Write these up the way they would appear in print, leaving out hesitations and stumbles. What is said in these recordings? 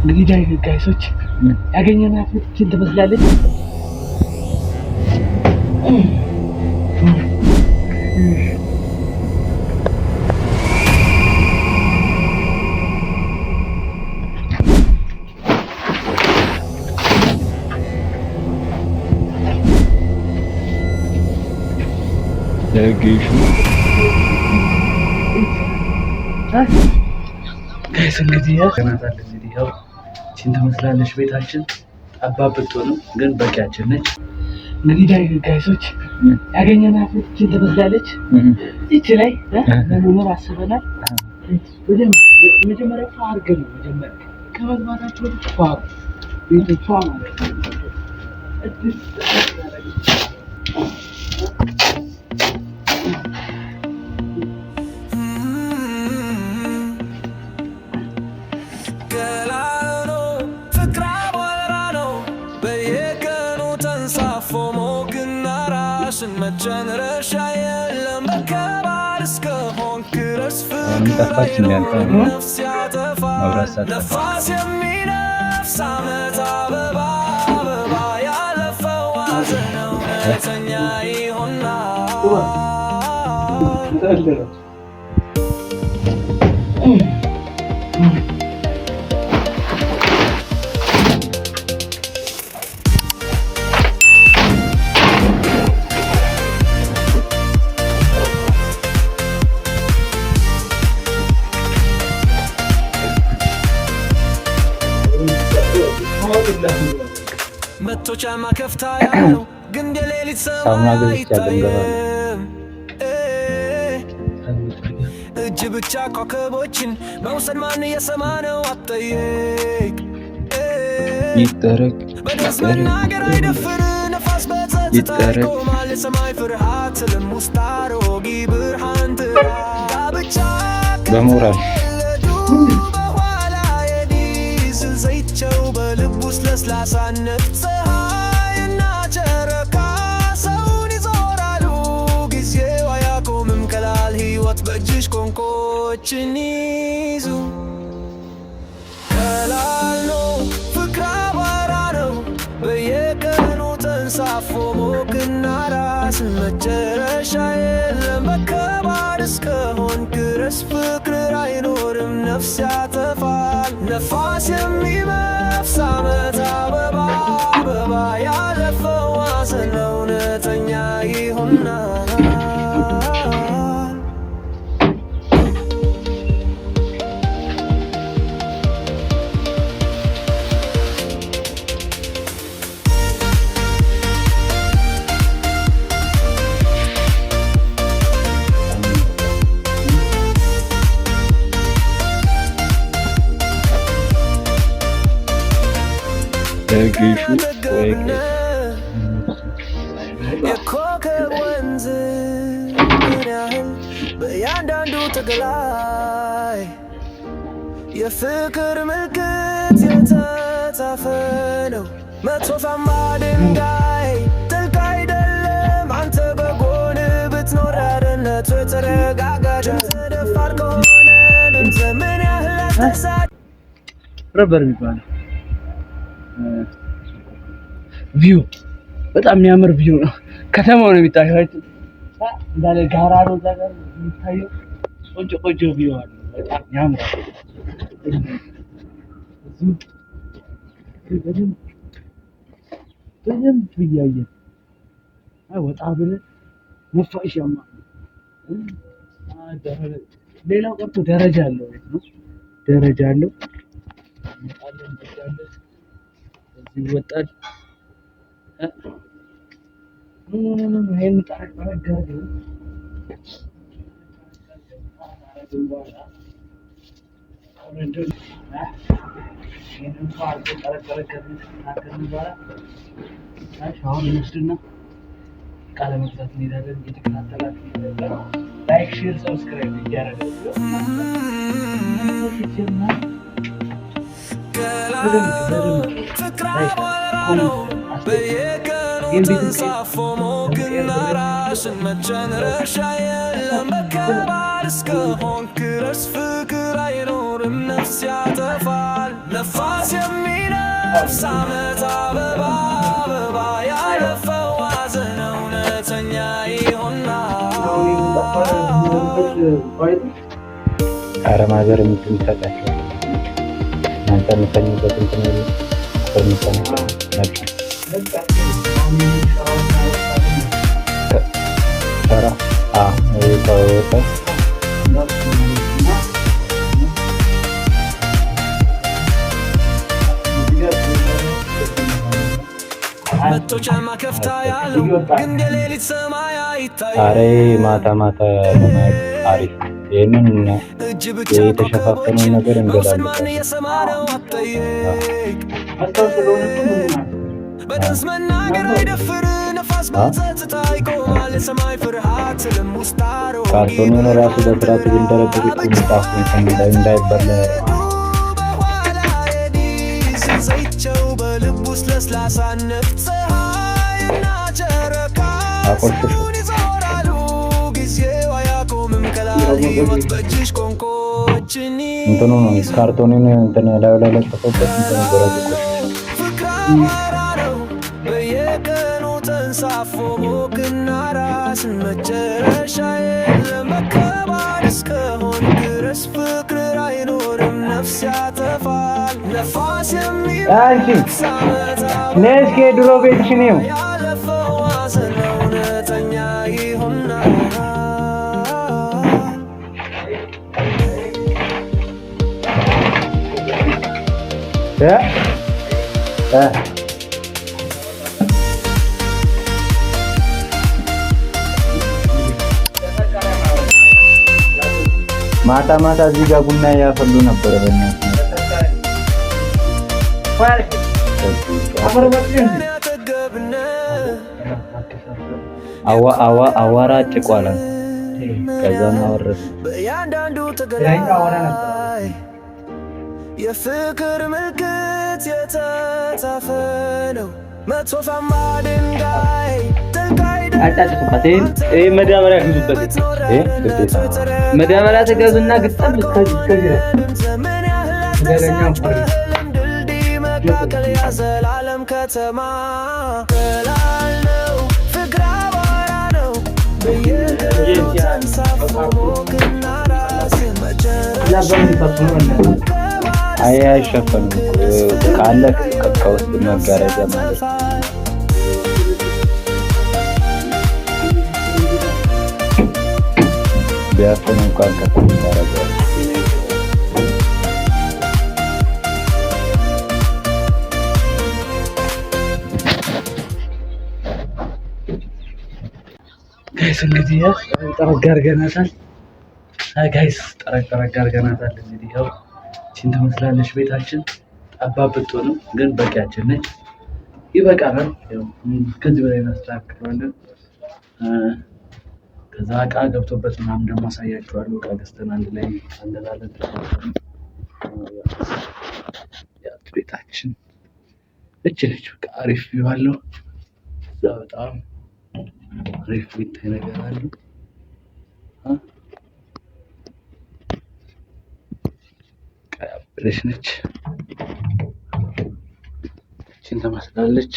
እንግዲህ ጋይሶች ያገኘናት እቺን ትመስላለች። ጋይስ እንግዲህ ያው እቺን ትመስላለች ቤታችን። ጠባብ ብትሆንም ግን በቂያችን ነች። እንግዲህ ጋይሶች ያገኘናት እቺን ትመስላለች። እቺ ላይ ለመኖር አስበናል። መጀመሪያ አድርገን ነው መጀመሪያ ከመግባታችን በፊት ፋሩ ቤቶቿ ማለት ነው። መጨረሻ የለም በከባድ እስከሆን ክረስ ፍቅር ነፍስ ያጠፋል ነፋስ የሚነፍስ ዓመት አበባ አበባ ያለፈው ሐዘን እውነተኛ ይሆናል። መቶቻ ማከፍታ ያለው ግን የሌሊት ሰማይ አይታየም። እጅ ብቻ ኮከቦችን መውሰድ ማን የሰማ ነው አትጠይቅ። ይጠረቅ በደስ መናገር አይደፍር ነፋስ በጸጥታ ይቆማል። የሰማይ ፍርሃት ልም ውስጥ አሮጌ ብርሃን ጋብቻ በሞራል በልብ ውስጥ ለስላሳነት ፀሐይና ጨረቃ ሰውን ይዞራሉ። ጊዜው አያቆምም ቀላል ሕይወት በእጅሽ ቋንቋዎችን ይዙ። ቀላል ነው ፍቅር አቧራ ነው በየቀኑ ተንሳፎ ሞቅና ራስን መጨረሻ የለም በከባድ እስከሆን ድረስ ፍቅር አይኖርም ነፍስ ያጠፋል ነፋስ የሚመፍስ ዓመት አበባ አበባ ያለፈው ሐዘን እውነተኛ ይሆናል። የኮከብ ወንዝ ምን ያህል በእያንዳንዱ ተገላይ የፍቅር ምልክት የተጻፈ ነው። መቶፋማ ድንጋይ ጥልቅ አይደለም አንተ በጎን ብትኖር ያደነቱ የተረጋጋች ተደፋር ከሆነ ድምፅ ምን ያህል አስተሳሰብ ረበር የሚባለው ቪው በጣም የሚያምር ቪው ነው። ከተማው ነው የሚታየው እንዳለ ጋራ ነው እዛ ጋር የሚታየው። ቆንጆ ቆንጆ ቪው አለ። በጣም ያምራል። በደንብ እያየን ወጣ ብለን መፋሻማ ሌላው ቀርቶ ደረጃ አለው ነው ደረጃ አለው። እዚህ ይወጣል። ይሄን ታረጋጋ ቃለ መግዛት እንሄዳለን። እየተከታተላችሁ ላይክ፣ ሼር፣ ሰብስክራይብ እያደረጋችሁ በየቀኑ ተንሳፎ ሞቅና ራስ ራስን መጨረሻ የለም በከባድ እስከሆንክ ድረስ ፍቅር አይኖርም ነፍስ ያጠፋል ነፋስ የሚነፍስ ዓመት አበባ አበባ ያለፈው ሐዘን እውነተኛ ይሆናል። አረም ሀገር የምትሰጣቸው እናንተ የምትተኙበት እንትን የለ መቶ ጫማ ከፍታ ያለው ግን የሌሊት ሰማይ አይታይም። ኧረ ማታ ማታ ለማየት አሪፍ ነው። ይህንን የተሸፋፈነውን ነገር እንገዛለን። በደንስ መናገር አይደፍር ነፋስ በጸጥታ ይቆማል የሰማይ ፍርሃት ስልም ውስጥ አሮጌ ካርቶኑን ራሱ በስርዓት ብንደረድር እኮ ምጣፍ እንዳይበላ ዘይቸው በልብ ውስጥ ለስላሳነት ፀሐይና ጨረቃ ስሙን ይዞራሉ ጊዜው አያቆምም ከላይ ሕይወት በእጅሽ ቆንቆችን እንትኑ ነው ካርቶኑን እንትን ላዩ ላይ ለጥፎበት እንትን ጎረድ ፍቅር አማራ ነው በየቀኑ ተንሳፎ ሞቅና ራስን መጨረሻ የለም በከባድ እስከሆን ድረስ ፍቅር አይኖርም ነፍስ ያጠፋል ነፋስ የሚነፍስ ዓመት ነስኬ ድሮ ቤትሽን ነው ያለፈው ሐዘን እውነተኛ ይሆናል። ማታ ማታ እዚህ ጋር ቡና ያፈሉ ነበር። አዋራ ጭቋላ ከዛም አወረደ በእያንዳንዱ ተገላይ የፍቅር ምልክት የተጻፈ ነው መጽሐፋማ ድንጋይ መዳበሪያ ግዙበት። መዳበሪያ ተገዙና ግጥም መካከል ያዘላለም ከተማ ላለው ፍቅር አቧራ ነው በየቀኑ ተንሳፎ ሞቅና ራስን መጨረሻ አይሸፈንም ካለ ከውስጥ መጋረጃ ማለት ቢያፈን እንኳን ከፍተኛ ያደርጋል። ጋይስ እንግዲህ ጠረግ አድርገናታል። ጋይስ ጠረግ አድርገናታል። እንግዲህ ያው እቺን ትመስላለች ቤታችን። ጠባብ ብትሆንም ግን በቂያችን ነች፣ ይበቃናል። ያው ከዚህ በላይ እናስተካክለዋለን። ከዛ እቃ ገብቶበት ምናምን ደግሞ አሳያችኋለሁ። እቃ ገዝተን አንድ ላይ እንላለን። ቤታችን እች ነች። በቃ አሪፍ ቪው አለው። እዛ በጣም አሪፍ የሚታይ ነገር አለው። ቀያብለሽ ነች። እችን ትመስላለች።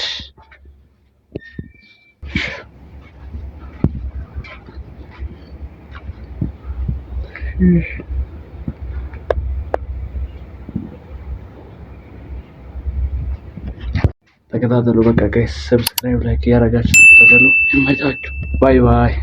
ተከታተሉ። በቃ ጋይስ ሰብስክራይብ ላይክ እያደረጋችሁ ተከታተሉ። ይመቻችሁ። ባይ ባይ።